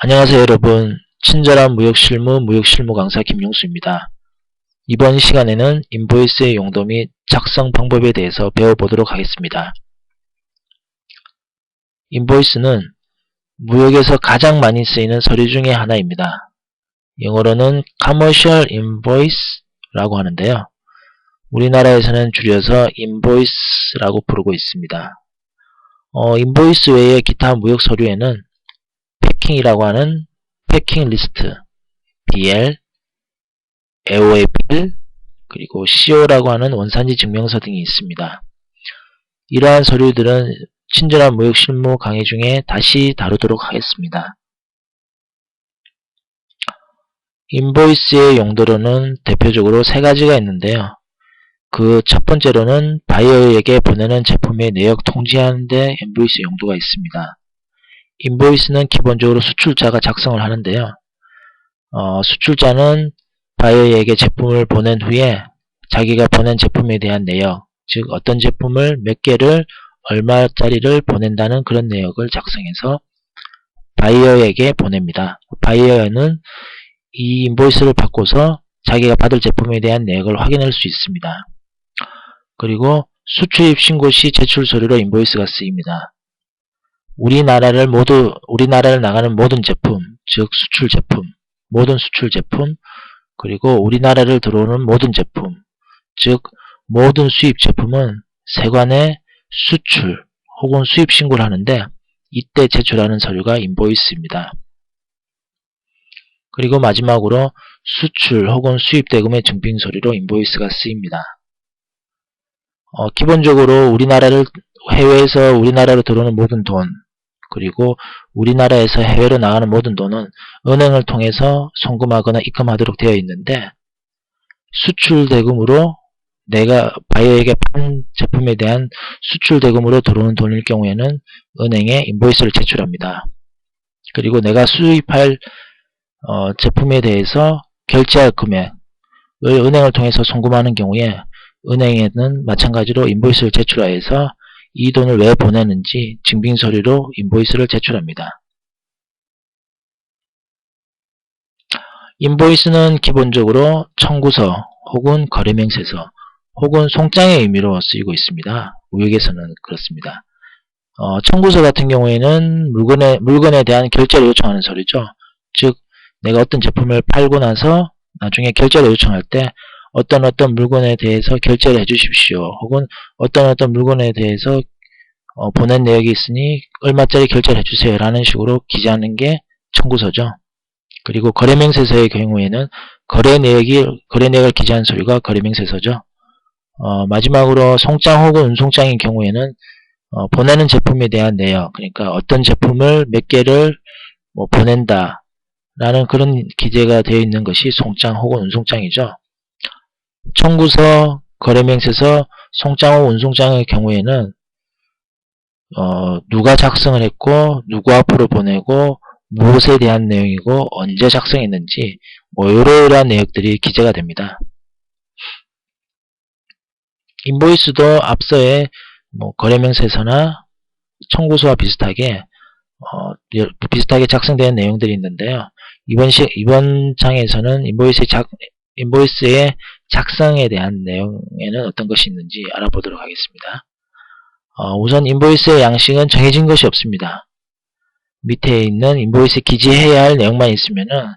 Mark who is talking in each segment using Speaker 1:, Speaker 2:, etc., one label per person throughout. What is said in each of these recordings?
Speaker 1: 안녕하세요 여러분. 친절한 무역실무 무역실무 강사 김용수입니다. 이번 시간에는 인보이스의 용도 및 작성 방법에 대해서 배워보도록 하겠습니다. 인보이스는 무역에서 가장 많이 쓰이는 서류 중에 하나입니다. 영어로는 Commercial Invoice라고 하는데요. 우리나라에서는 줄여서 인보이스라고 부르고 있습니다. 인보이스 외에 기타 무역 서류에는 패킹이라고 하는 패킹 리스트, BL, AOAPL, 그리고 CO라고 하는 원산지 증명서 등이 있습니다. 이러한 서류들은 친절한 무역 실무 강의 중에 다시 다루도록 하겠습니다. 인보이스의 용도로는 대표적으로 세 가지가 있는데요. 그 첫 번째로는 바이어에게 보내는 제품의 내역 통지하는 데 인보이스 용도가 있습니다. 인보이스는 기본적으로 수출자가 작성을 하는데요. 수출자는 바이어에게 제품을 보낸 후에 자기가 보낸 제품에 대한 내역, 즉 어떤 제품을 몇 개를 얼마짜리를 보낸다는 그런 내역을 작성해서 바이어에게 보냅니다. 바이어는 이 인보이스를 받고서 자기가 받을 제품에 대한 내역을 확인할 수 있습니다. 그리고 수출입 신고 시 제출 서류로 인보이스가 쓰입니다. 우리나라를 나가는 모든 제품, 즉 수출 제품, 모든 수출 제품, 그리고 우리나라를 들어오는 모든 제품, 즉 모든 수입 제품은 세관에 수출 혹은 수입 신고를 하는데 이때 제출하는 서류가 인보이스입니다. 그리고 마지막으로 수출 혹은 수입 대금의 증빙 서류로 인보이스가 쓰입니다. 기본적으로 해외에서 우리나라로 들어오는 모든 돈, 그리고 우리나라에서 해외로 나가는 모든 돈은 은행을 통해서 송금하거나 입금하도록 되어 있는데 수출 대금으로 내가 바이어에게 판 제품에 대한 수출 대금으로 들어오는 돈일 경우에는 은행에 인보이스를 제출합니다. 그리고 내가 수입할 제품에 대해서 결제할 금액을 은행을 통해서 송금하는 경우에 은행에는 마찬가지로 인보이스를 제출하여서 이 돈을 왜 보내는지 증빙서류로 인보이스를 제출합니다. 인보이스는 기본적으로 청구서 혹은 거래명세서 혹은 송장의 의미로 쓰이고 있습니다. 무역에서는 그렇습니다. 청구서 같은 경우에는 물건에 대한 결제를 요청하는 서류죠. 즉 내가 어떤 제품을 팔고 나서 나중에 결제를 요청할 때 어떤 물건에 대해서 결제를 해주십시오. 혹은 어떤 물건에 대해서 보낸 내역이 있으니 얼마짜리 결제를 해주세요. 라는 식으로 기재하는 게 청구서죠. 그리고 거래명세서의 경우에는 거래 내역을 기재한 서류가 거래명세서죠. 마지막으로 송장 혹은 운송장인 경우에는 보내는 제품에 대한 내역, 그러니까 어떤 제품을 몇 개를 보낸다 라는 그런 기재가 되어 있는 것이 송장 혹은 운송장이죠. 청구서, 거래명세서, 송장 혹은 운송장의 경우에는 누가 작성을 했고 누구 앞으로 보내고 무엇에 대한 내용이고 언제 작성했는지 이러한 내역들이 기재가 됩니다. 인보이스도 앞서의 거래명세서나 청구서와 비슷하게 작성되는 내용들이 있는데요. 이번 장에서는 인보이스의 작성에 대한 내용에는 어떤 것이 있는지 알아보도록 하겠습니다. 우선 인보이스의 양식은 정해진 것이 없습니다. 밑에 있는 인보이스에 기재해야 할 내용만 있으면은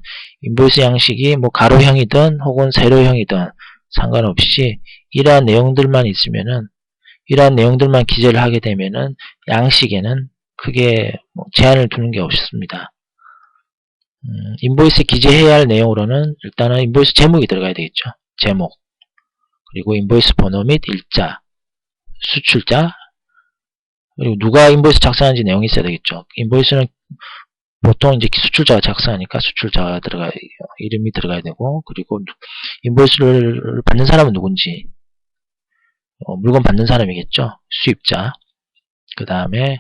Speaker 1: 인보이스 양식이 가로형이든 혹은 세로형이든 상관없이 이러한 내용들만 있으면은 이러한 내용들만 기재를 하게 되면은 양식에는 크게 제한을 두는 게 없습니다. 인보이스에 기재해야 할 내용으로는 일단은 인보이스 제목이 들어가야 되겠죠. 제목, 그리고 인보이스 번호 및 일자, 수출자, 그리고 누가 인보이스 작성하는지 내용이 있어야 되겠죠. 인보이스는 보통 이제 수출자가 작성하니까 수출자가 이름이 들어가야 되고, 그리고 인보이스를 받는 사람은 누군지, 물건 받는 사람이겠죠. 수입자. 그 다음에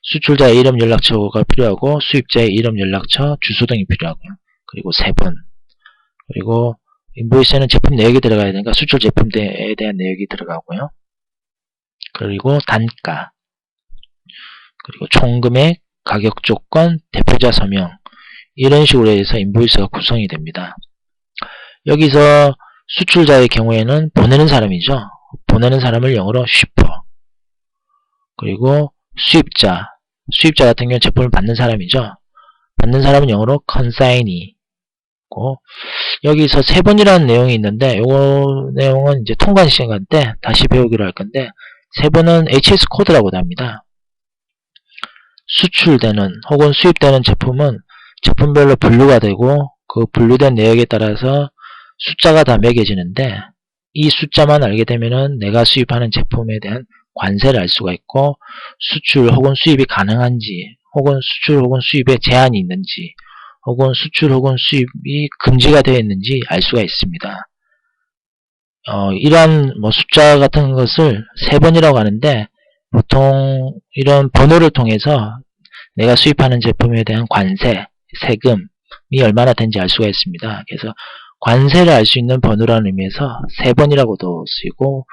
Speaker 1: 수출자의 이름 연락처가 필요하고, 수입자의 이름 연락처, 주소 등이 필요하고요. 그리고 세분. 그리고 인보이스에는 제품 내역이 들어가야 되니까 수출 제품에 대한 내역이 들어가고요. 그리고 단가. 그리고 총금액, 가격 조건, 대표자 서명, 이런 식으로 해서 인보이스가 구성이 됩니다. 여기서 수출자의 경우에는 보내는 사람이죠. 보내는 사람을 영어로 shipper. 그리고 수입자 같은 경우는 제품을 받는 사람이죠. 받는 사람은 영어로 consignee. 여기서 3번이라는 내용이 있는데 요거 내용은 이제 통관 시간 때 다시 배우기로 할 건데 3번은 HS 코드라고도 합니다. 수출되는 혹은 수입되는 제품은 제품별로 분류가 되고 그 분류된 내역에 따라서 숫자가 다 매겨지는데 이 숫자만 알게 되면은 내가 수입하는 제품에 대한 관세를 알 수가 있고 수출 혹은 수입이 가능한지 혹은 수출 혹은 수입에 제한이 있는지 혹은 수출 혹은 수입이 금지가 되어 있는지 알 수가 있습니다. 이러한 숫자 같은 것을 3번이라고 하는데 보통 이런 번호를 통해서 내가 수입하는 제품에 대한 관세, 세금이 얼마나 된지 알 수가 있습니다. 그래서 관세를 알 수 있는 번호라는 의미에서 3번이라고도 쓰이고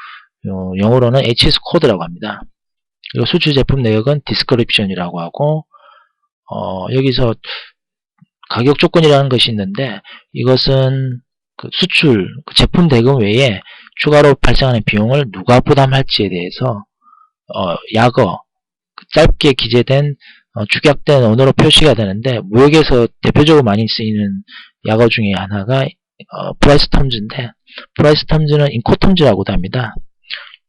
Speaker 1: 영어로는 HS 코드라고 합니다. 그리고 수출 제품 내역은 description이라고 하고 여기서 가격 조건이라는 것이 있는데 이것은 그 수출 제품 대금 외에 추가로 발생하는 비용을 누가 부담할지에 대해서 약어 짧게 기재된 축약된 언어로 표시가 되는데 무역에서 대표적으로 많이 쓰이는 약어 중에 하나가 프라이스 텀즈인데 프라이스 텀즈는 인코텀즈라고도 합니다.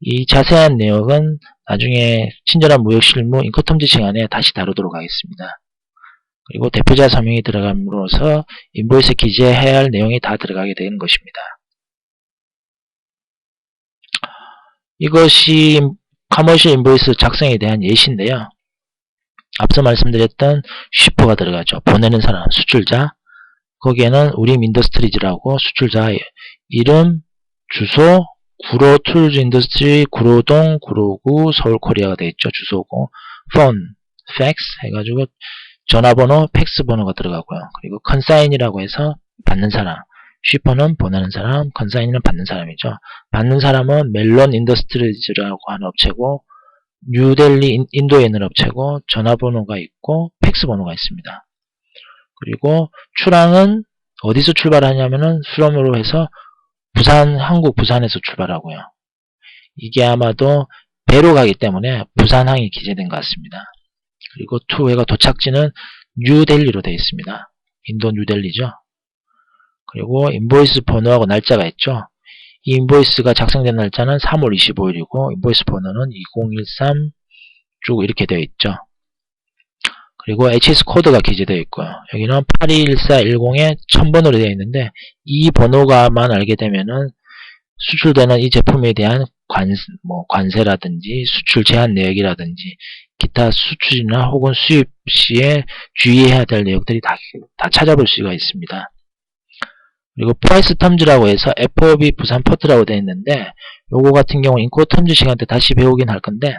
Speaker 1: 이 자세한 내용은 나중에 친절한 무역 실무 인코텀즈 시간에 다시 다루도록 하겠습니다. 그리고 대표자 서명이 들어감으로써 인보이스 기재해야 할 내용이 다 들어가게 되는 것입니다. 이것이 커머셜 인보이스 작성에 대한 예시인데요. 앞서 말씀드렸던 쉬퍼가 들어가죠. 보내는 사람, 수출자. 거기에는 우림 인더스트리즈라고 수출자 이름, 주소, 구로 툴즈 인더스트리, 구로동, 구로구, 서울코리아가 되어 있죠. 주소고, 폰, 팩스 해가지고 전화번호, 팩스 번호가 들어가고요. 그리고 컨사인이라고 해서 받는 사람, 쉬퍼는 보내는 사람, 컨사인은 받는 사람이죠. 받는 사람은 멜론 인더스트리즈라고 하는 업체고 뉴델리 인도에 있는 업체고 전화번호가 있고 팩스 번호가 있습니다. 그리고 출항은 어디서 출발하냐면은 수렴으로 해서 부산, 한국 부산에서 출발하고요. 이게 아마도 배로 가기 때문에 부산항이 기재된 것 같습니다. 그리고 투웨가 도착지는 뉴델리로 되어 있습니다. 인도 뉴델리죠. 그리고 인보이스 번호하고 날짜가 있죠. 이 인보이스가 작성된 날짜는 3월 25일이고 인보이스 번호는 2013 쭉 이렇게 되어 있죠. 그리고 HS 코드가 기재되어 있고요. 여기는 821410에 1000번으로 되어 있는데 이 번호가만 알게 되면은 수출되는 이 제품에 대한 관세라든지 수출 제한 내역이라든지 기타 수출이나 혹은 수입 시에 주의해야 될 내역들이 다 찾아볼 수가 있습니다. 그리고 프라이스 텀즈라고 해서 FOB 부산 포트라고 되어 있는데 요거 같은 경우 인코 텀즈 시간 때 다시 배우긴 할 건데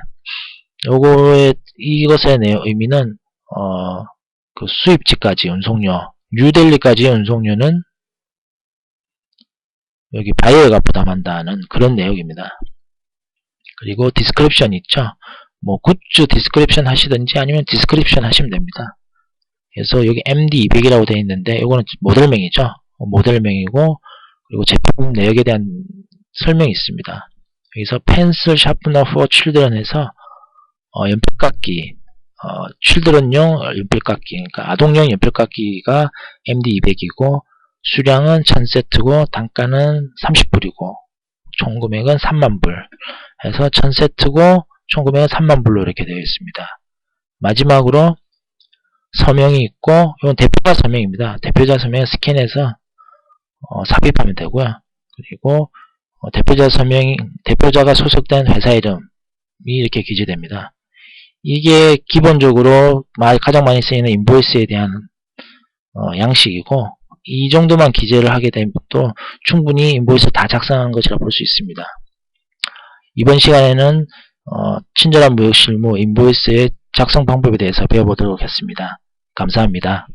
Speaker 1: 이것의 의미는 그 수입지까지 운송료, 뉴델리까지 운송료는 여기 바이어가 부담한다는 그런 내용입니다. 그리고 디스크립션 있죠. 굿즈 디스크립션 하시든지 아니면 디스크립션 하시면 됩니다. 그래서 여기 MD200이라고 되어 있는데 이거는 모델명이죠. 모델명이고 그리고 제품 내역에 대한 설명이 있습니다. 여기서 펜슬 샤프너 for children 해서 연필깎이 칠드런용 연필깎이, 그러니까 아동용 연필깎이가 MD200이고 수량은 1000세트고 단가는 30불이고 총 금액은 3만불 해서 1000세트고 총 금액은 3만불로 이렇게 되어 있습니다. 마지막으로 서명이 있고 이건 대표자 서명입니다. 대표자 서명 스캔해서 삽입하면 되고요. 그리고 대표자가 소속된 회사 이름이 이렇게 기재됩니다. 이게 기본적으로 가장 많이 쓰이는 인보이스에 대한 양식이고 이 정도만 기재를 하게 되면 또 충분히 인보이스 다 작성한 것이라 볼 수 있습니다. 이번 시간에는 친절한 무역 실무 인보이스의 작성 방법에 대해서 배워보도록 했습니다. 감사합니다.